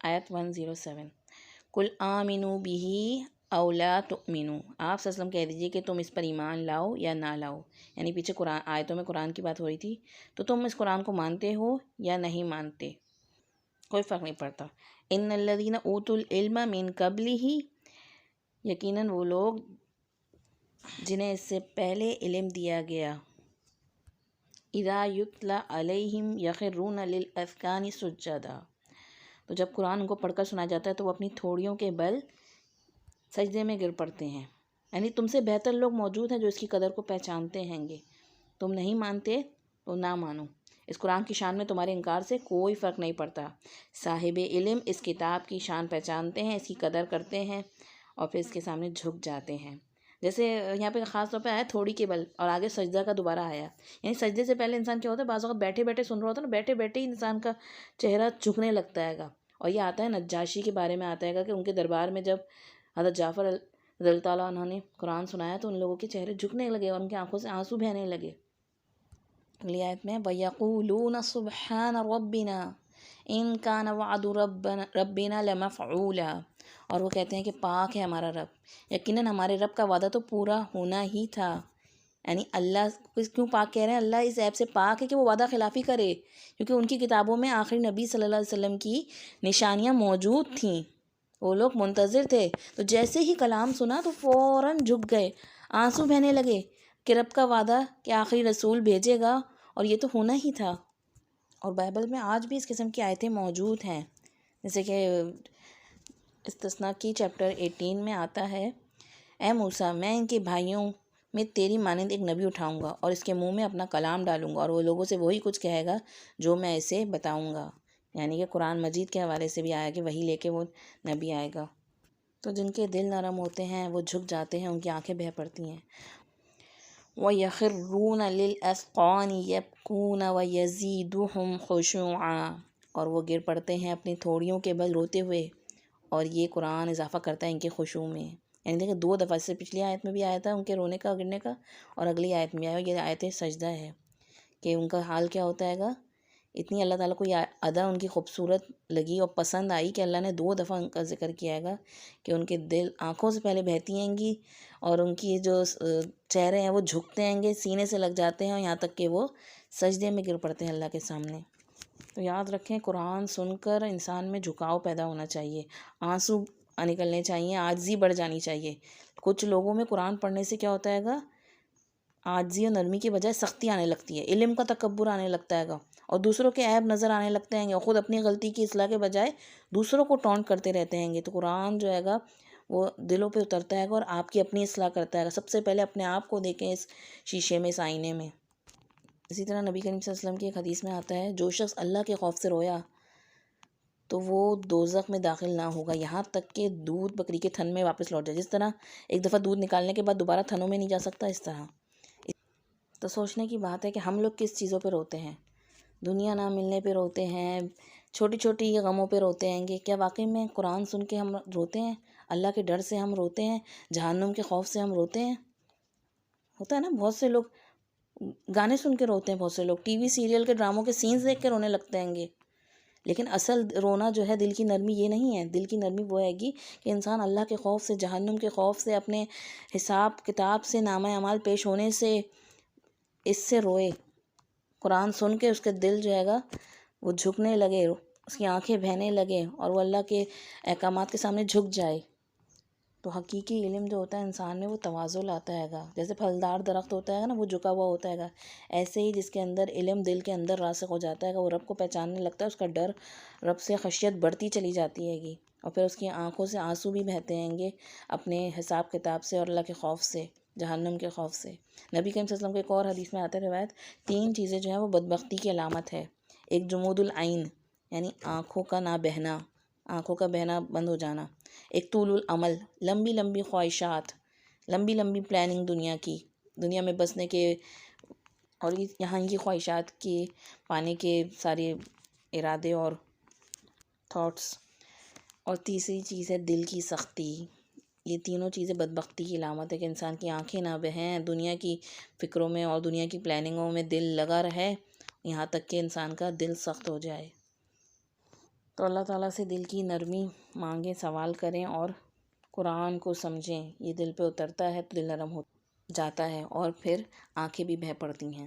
آیت 107، کل آمنو بہی او لا تؤمنو، آپ صلی اللہ علیہ وسلم کہہ دیجیے کہ تم اس پر ایمان لاؤ یا نہ لاؤ، یعنی پیچھے قرآن آیتوں میں قرآن کی بات ہو رہی تھی، تو تم اس قرآن کو مانتے ہو یا نہیں مانتے، کوئی فرق نہیں پڑتا۔ ان الذین اوتوا العلم من قبلہ، یقیناً وہ لوگ جنہیں اس سے پہلے علم دیا گیا، اذا یتلی علیہم یخرون للاذقان سجدا، تو جب قرآن ان کو پڑھ کر سنایا جاتا ہے تو وہ اپنی تھوڑیوں کے بل سجدے میں گر پڑتے ہیں، یعنی تم سے بہتر لوگ موجود ہیں جو اس کی قدر کو پہچانتے ہیں گے، تم نہیں مانتے تو نہ مانو، اس قرآن کی شان میں تمہارے انکار سے کوئی فرق نہیں پڑتا، صاحب علم اس کتاب کی شان پہچانتے ہیں، اس کی قدر کرتے ہیں اور پھر اس کے سامنے جھک جاتے ہیں، جیسے یہاں پہ خاص طور پہ آیا تھوڑی کے بل اور آگے سجدہ کا دوبارہ آیا، یعنی سجدے سے پہلے انسان کیا ہوتا ہے، بعض اوقات بیٹھے بیٹھے سن رہا ہوتا ہے نا، بیٹھے بیٹھے ہی انسان کا چہرہ جھکنے لگتا ہے گا، اور یہ آتا ہے نجاشی کے بارے میں آتا ہے گا کہ ان کے دربار میں جب حضرت جعفر رضی اللہ تعالیٰ عنہ نے قرآن سنایا تو ان لوگوں کے چہرے جھکنے لگے اور ان کی آنکھوں سے آنسو بہنے لگے۔ اگلی آیت میں وَيَقُولُونَ سُبْحَانَ رَبِّنَا إِن كَانَ وَعْدُ رَبِّنَا لَمَفْعُولًا، اور وہ کہتے ہیں کہ پاک ہے ہمارا رب، یقیناً ہمارے رب کا وعدہ تو پورا ہونا ہی تھا، یعنی اللہ کیوں پاک کہہ رہے ہیں، اللہ اس عیب سے پاک ہے کہ وہ وعدہ خلافی کرے، کیونکہ ان کی کتابوں میں آخری نبی صلی اللہ علیہ وسلم کی نشانیاں موجود تھیں، وہ لوگ منتظر تھے، تو جیسے ہی کلام سنا تو فوراً جھک گئے، آنسو بہنے لگے کہ رب کا وعدہ کہ آخری رسول بھیجے گا اور یہ تو ہونا ہی تھا۔ اور بائبل میں آج بھی اس قسم کی آیتیں موجود ہیں، جیسے کہ استثناء کی چیپٹر 18 میں آتا ہے، اے موسیٰ میں ان کے بھائیوں میں تیری مانند ایک نبی اٹھاؤں گا اور اس کے منہ میں اپنا کلام ڈالوں گا اور وہ لوگوں سے وہی کچھ کہے گا جو میں اسے بتاؤں گا، یعنی کہ قرآن مجید کے حوالے سے بھی آیا کہ وہی لے کے وہ نبی آئے گا، تو جن کے دل نرم ہوتے ہیں وہ جھک جاتے ہیں، ان کی آنکھیں بہہ پڑتی ہیں۔ وَيَخِرُّونَ لِلْأَذْقَانِ يَبْكُونَ وَيَزِيدُهُمْ خُشُوعًا، اور وہ گر پڑتے ہیں اپنی تھوڑیوں کے بل روتے ہوئے، اور یہ قرآن اضافہ کرتا ہے ان کے خشوع میں، یعنی دیکھیں دو دفعہ سے پچھلی آیت میں بھی آیا تھا ان کے رونے کا گرنے کا، اور اگلی آیت میں آیا، یہ آیت سجدہ ہے کہ ان کا حال کیا ہوتا ہے گا، اتنی اللہ تعالیٰ کو یہ ادا ان کی خوبصورت لگی اور پسند آئی کہ اللہ نے دو دفعہ ان کا ذکر کیا ہے گا کہ ان کے دل آنکھوں سے پہلے بہتی ہیں گی اور ان کی جو چہرے ہیں وہ جھکتے ہیں گے، سینے سے لگ جاتے ہیں، اور یہاں تک کہ وہ سجدے میں گر پڑتے ہیں اللہ کے سامنے۔ تو یاد رکھیں قرآن سن کر انسان میں جھکاؤ پیدا ہونا چاہیے، آنسو نکلنے چاہیے، عاجزی بڑھ جانی چاہیے۔ کچھ لوگوں میں قرآن پڑھنے سے کیا ہوتا ہے گا، عاجزی اور نرمی کی بجائے سختی آنے لگتی ہے، علم کا تکبر آنے لگتا ہے گا، اور دوسروں کے عیب نظر آنے لگتے ہیں گے، اور خود اپنی غلطی کی اصلاح کے بجائے دوسروں کو ٹونٹ کرتے رہتے ہیں گے۔ تو قرآن جو ہے گا وہ دلوں پہ اترتا ہے گا اور آپ کی اپنی اصلاح کرتا ہے گا۔ سب سے پہلے اپنے آپ کو دیکھیں اس شیشے میں، اس آئینے میں۔ اسی طرح نبی کریم صلی اللہ علیہ وسلم کی ایک حدیث میں آتا ہے، جو شخص اللہ کے خوف سے رویا تو وہ دوزخ میں داخل نہ ہوگا یہاں تک کہ دودھ بکری کے تھن میں واپس لوٹ جائے، جس طرح ایک دفعہ دودھ نکالنے کے بعد دوبارہ تھنوں میں نہیں جا سکتا، اس طرح۔ تو سوچنے کی بات ہے کہ ہم لوگ کس چیزوں پہ روتے ہیں، دنیا نہ ملنے پہ روتے ہیں، چھوٹی چھوٹی غموں پہ روتے ہیں گے، کیا واقعی میں قرآن سن کے ہم روتے ہیں، اللہ کے ڈر سے ہم روتے ہیں، جہنم کے خوف سے ہم روتے ہیں؟ ہوتا ہے نا، بہت سے لوگ گانے سن کے روتے ہیں، بہت سے لوگ ٹی وی سیریل کے ڈراموں کے سینز دیکھ کے رونے لگتے ہیں گے، لیکن اصل رونا جو ہے دل کی نرمی یہ نہیں ہے، دل کی نرمی وہ ہے گی کہ انسان اللہ کے خوف سے، جہنم کے خوف سے، اپنے حساب کتاب سے، نامہ اعمال پیش ہونے سے، اس سے روئے، قرآن سن کے اس کے دل جو ہے گا وہ جھکنے لگے، اس کی آنکھیں بہنے لگے اور وہ اللہ کے احکامات کے سامنے جھک جائے۔ تو حقیقی علم جو ہوتا ہے انسان میں وہ تواضع لاتا ہے گا، جیسے پھلدار درخت ہوتا ہے نا وہ جھکا ہوا ہوتا ہے گا، ایسے ہی جس کے اندر علم دل کے اندر راسخ ہو جاتا ہے گا، وہ رب کو پہچاننے لگتا ہے، اس کا ڈر، رب سے خشیت بڑھتی چلی جاتی ہے گی، اور پھر اس کی آنکھوں سے آنسو بھی بہتے ہیں گے اپنے حساب کتاب سے اور اللہ کے خوف سے، جہنم کے خوف سے۔ نبی کریم صلی اللہ علیہ وسلم کے ایک اور حدیث میں آتا ہے روایت، 3 چیزیں جو ہیں وہ بدبختی کی علامت ہے، ایک جمود العین یعنی آنکھوں کا نہ بہنا، آنکھوں کا بہنا بند ہو جانا، ایک طول العمل لمبی لمبی خواہشات، لمبی لمبی پلاننگ دنیا کی، دنیا میں بسنے کے اور یہاں کی خواہشات کی پانے کے سارے ارادے اور تھاٹس، اور تیسری چیز ہے دل کی سختی۔ یہ تینوں چیزیں بدبختی کی علامت ہے کہ انسان کی آنکھیں نہ بہیں، دنیا کی فکروں میں اور دنیا کی پلاننگوں میں دل لگا رہے، یہاں تک کہ انسان کا دل سخت ہو جائے۔ تو اللہ تعالیٰ سے دل کی نرمی مانگیں، سوال کریں اور قرآن کو سمجھیں. یہ دل پہ اترتا ہے تو دل نرم ہو جاتا ہے اور پھر آنکھیں بھی بہہ پڑتی ہیں.